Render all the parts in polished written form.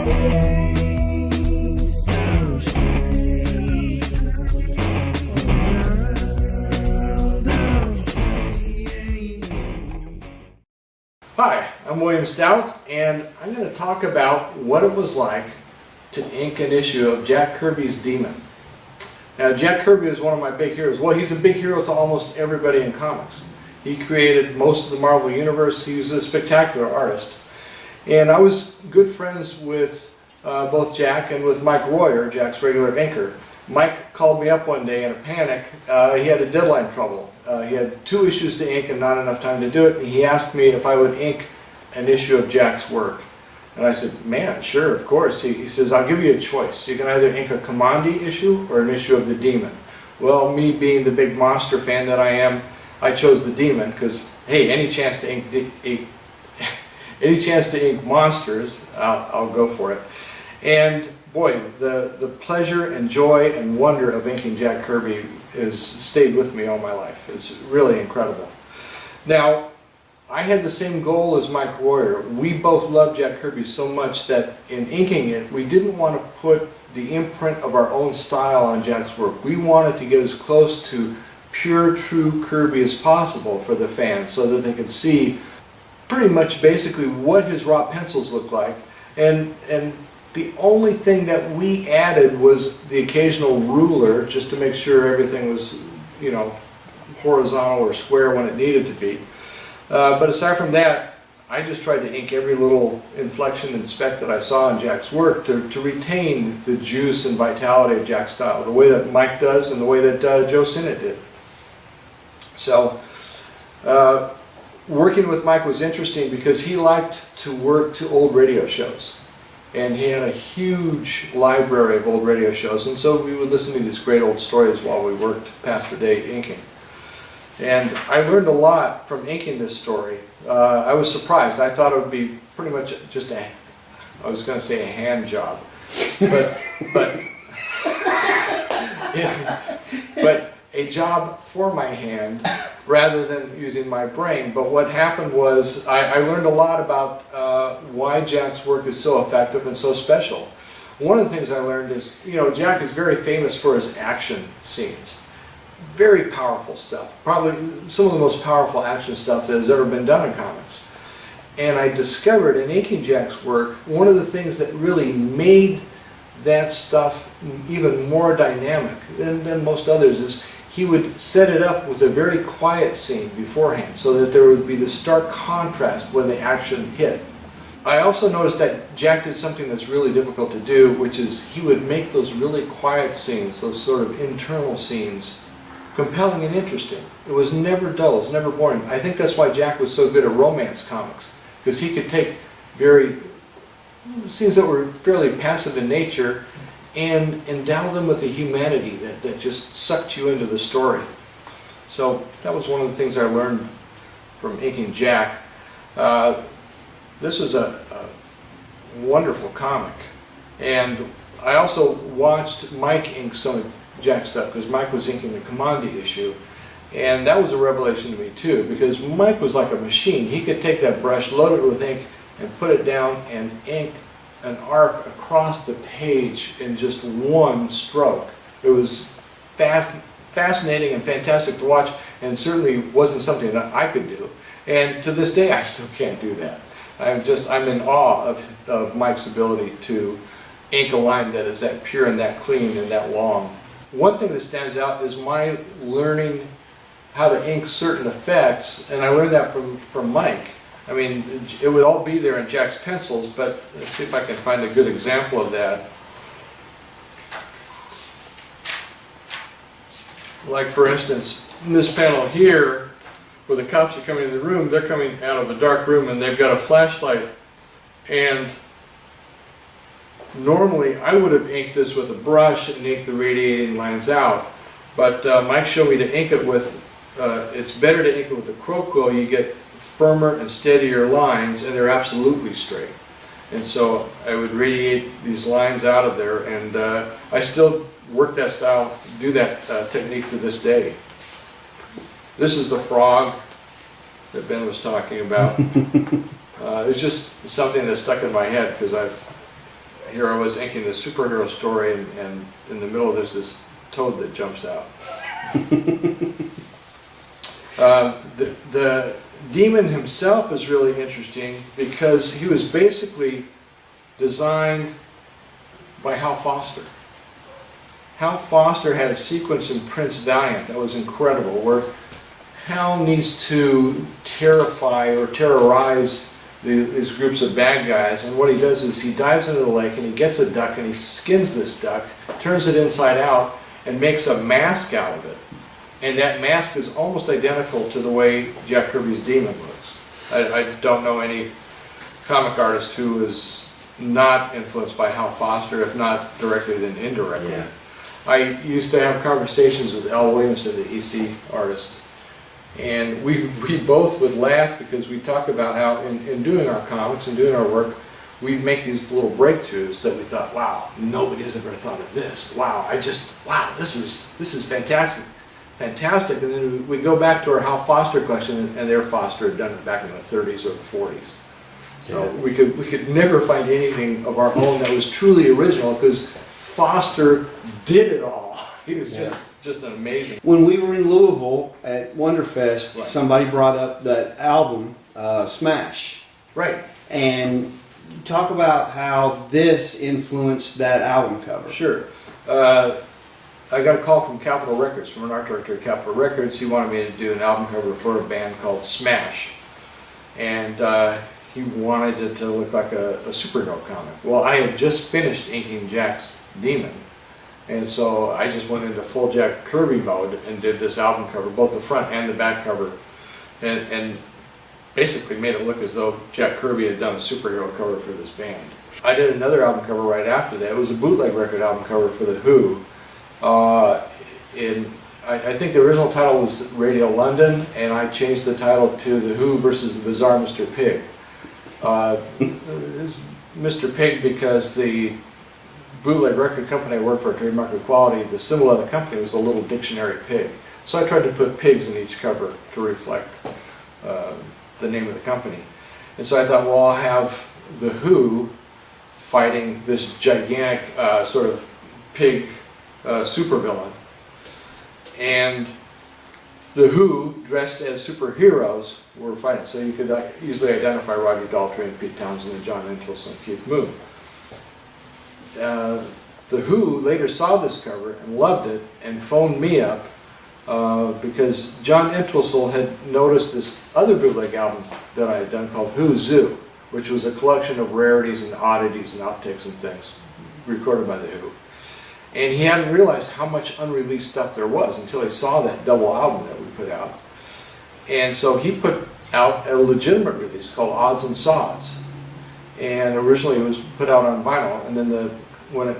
Hi, I'm William Stout, and I'm going to talk about what it was like to ink an issue of Jack Kirby's Demon. Now, Jack Kirby is one of my big heroes. Well, he's a big hero to almost everybody in comics. He created most of the Marvel Universe. He was a spectacular artist. And I was good friends with both Jack and with Mike Royer, Jack's regular inker. Mike called me up one day in a panic. He had a deadline trouble. He had 2 issues to ink and not enough time to do it. And he asked me if I would ink an issue of Jack's work. And I said, man, sure, of course. He says, I'll give you a choice. You can either ink a Commandi issue or an issue of the Demon. Well, me being the big monster fan that I am, I chose the Demon because, hey, any chance to ink monsters, I'll go for it. And boy, the pleasure and joy and wonder of inking Jack Kirby has stayed with me all my life. It's really incredible. Now, I had the same goal as Mike Royer. We both loved Jack Kirby so much that in inking it, we didn't want to put the imprint of our own style on Jack's work. We wanted to get as close to pure, true Kirby as possible for the fans so that they could see pretty much basically what his raw pencils look like. And the only thing that we added was the occasional ruler just to make sure everything was, you know, horizontal or square when it needed to be. But aside from that, I just tried to ink every little inflection and speck that I saw in Jack's work to retain the juice and vitality of Jack's style, the way that Mike does and the way that Joe Sinnott did. So, working with Mike was interesting because he liked to work to old radio shows. And he had a huge library of old radio shows, and so we would listen to these great old stories while we worked past the day inking. And I learned a lot from inking this story. I was surprised. I thought it would be pretty much just I was going to say a hand job, but a job for my hand rather than using my brain. But what happened was I learned a lot about why Jack's work is so effective and so special. One of the things I learned is, you know, Jack is very famous for his action scenes. Very powerful stuff. Probably some of the most powerful action stuff that has ever been done in comics. And I discovered in inking Jack's work, one of the things that really made that stuff even more dynamic than most others is he would set it up with a very quiet scene beforehand so that there would be this stark contrast when the action hit. I also noticed that Jack did something that's really difficult to do, which is he would make those really quiet scenes, those sort of internal scenes, compelling and interesting. It was never dull, it was never boring. I think that's why Jack was so good at romance comics, because he could take scenes that were fairly passive in nature and endow them with the humanity that just sucked you into the story. So that was one of the things I learned from inking Jack. This was a wonderful comic. And I also watched Mike ink some of Jack's stuff because Mike was inking the Commandi issue. And that was a revelation to me too, because Mike was like a machine. He could take that brush, load it with ink, and put it down and ink an arc across the page in just one stroke. It was fascinating and fantastic to watch, and certainly wasn't something that I could do. And to this day, I still can't do that. I'm in awe of Mike's ability to ink a line that is that pure and that clean and that long. One thing that stands out is my learning how to ink certain effects, and I learned that from Mike. I mean, it would all be there in Jack's pencils, but let's see if I can find a good example of that. Like for instance, in this panel here, where the cops are coming in the room, they're coming out of a dark room and they've got a flashlight. And normally I would have inked this with a brush and inked the radiating lines out. But Mike showed me to ink it with, it's better to ink it with a crow quill. You get firmer and steadier lines, and they're absolutely straight. And so I would radiate these lines out of there, and I still work that style, do that technique to this day. This is the frog that Ben was talking about. It's just something that stuck in my head because I've here I was inking the superhero story, and in the middle there's this toad that jumps out. The demon himself is really interesting because he was basically designed by Hal Foster. Hal Foster had a sequence in Prince Valiant that was incredible, where Hal needs to terrify or terrorize these groups of bad guys, and what he does is he dives into the lake and he gets a duck and he skins this duck, turns it inside out, and makes a mask out of it. And that mask is almost identical to the way Jack Kirby's demon looks. I don't know any comic artist who is not influenced by Hal Foster, if not directly then indirectly. Yeah. I used to have conversations with Al Williamson, the EC artist, and we both would laugh because we talk about how in doing our comics and doing our work, we'd make these little breakthroughs that we thought, wow, nobody's ever thought of this. Wow, this is fantastic. Fantastic, and then we go back to our Hal Foster collection, and their Foster had done it back in the 30s or the 40s. So Yeah. we could never find anything of our own that was truly original because Foster did it all. He was just an amazing. When we were in Louisville at Wonderfest, Right. somebody brought up that album, Smash. Right. And talk about how this influenced that album cover. Sure. I got a call from Capitol Records, from an art director at Capitol Records. He wanted me to do an album cover for a band called Smash. And he wanted it to look like a superhero comic. Well, I had just finished inking Jack's Demon. And so I just went into full Jack Kirby mode and did this album cover, both the front and the back cover. And basically made it look as though Jack Kirby had done a superhero cover for this band. I did another album cover right after that. It was a bootleg record album cover for The Who. I think the original title was Radio London, and I changed the title to The Who versus the Bizarre Mr. Pig. It's Mr. Pig because the bootleg record company I worked for, Trademark Equality, the symbol of the company was a little dictionary pig. So I tried to put pigs in each cover to reflect the name of the company. And so I thought, well, I'll have The Who fighting this gigantic sort of pig supervillain, and The Who, dressed as superheroes, were fighting. So you could easily identify Roger Daltrey and Pete Townsend and John Entwistle and Keith Moon. The Who later saw this cover and loved it and phoned me up because John Entwistle had noticed this other bootleg album that I had done called Who Zoo, which was a collection of rarities and oddities and outtakes and things recorded by The Who. And he hadn't realized how much unreleased stuff there was until he saw that double album that we put out. And so he put out a legitimate release called Odds and Sods. And originally it was put out on vinyl, and then when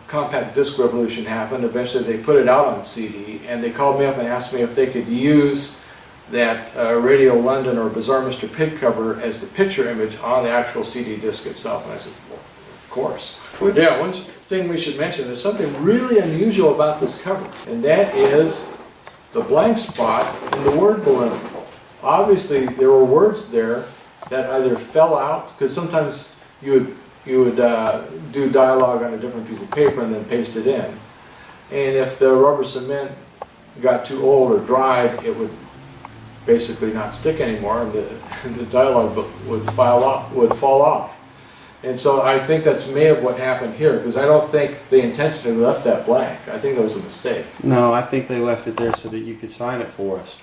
compact disc revolution happened, eventually they put it out on CD, and they called me up and asked me if they could use that Radio London or Bizarre Mr. Pig cover as the picture image on the actual CD disc itself. And I said, well, of course. Yeah, one thing we should mention, there's something really unusual about this cover, and that is the blank spot in the word balloon. Obviously, there were words there that either fell out, because sometimes you would do dialogue on a different piece of paper and then paste it in. And if the rubber cement got too old or dried, it would basically not stick anymore, and the dialogue would fall off. And so I think that's may have what happened here, because I don't think they intentionally left that blank. I think that was a mistake. No, I think they left it there so that you could sign it for us.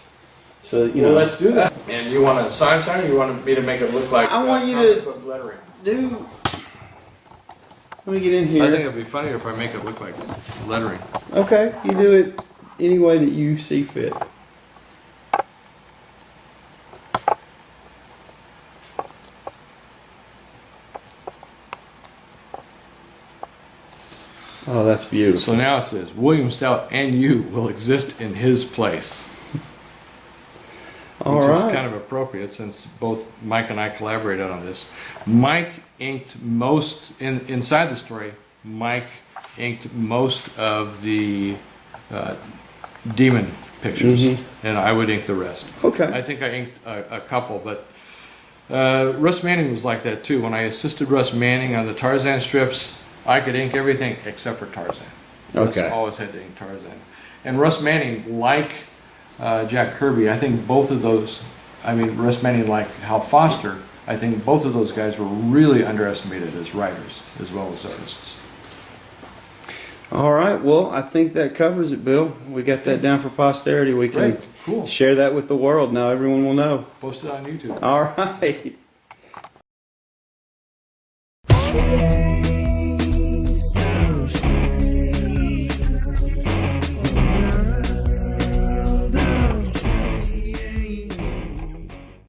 So you Well, know, let's do that. And you want a sign, or you want me to make it look like I want you comic to book lettering? do. Let me get in here. I think it'd be funnier if I make it look like lettering. Okay, you do it any way that you see fit. Oh, that's beautiful. So now it says, William Stout and you will exist in his place. All which right. is kind of appropriate since both Mike and I collaborated on this. Mike inked most, inside the story, Mike inked most of the demon pictures, and I would ink the rest. Okay. I think I inked a couple, but Russ Manning was like that too. When I assisted Russ Manning on the Tarzan strips, I could ink everything except for Tarzan. Russ Okay. always had to ink Tarzan. And Russ Manning, like Jack Kirby, I think both of those, I mean, Russ Manning, like Hal Foster, I think both of those guys were really underestimated as writers as well as artists. All right. Well, I think that covers it, Bill. We got that down for posterity. We can Great, cool. share that with the world. Now everyone will know. Post it on YouTube. All right.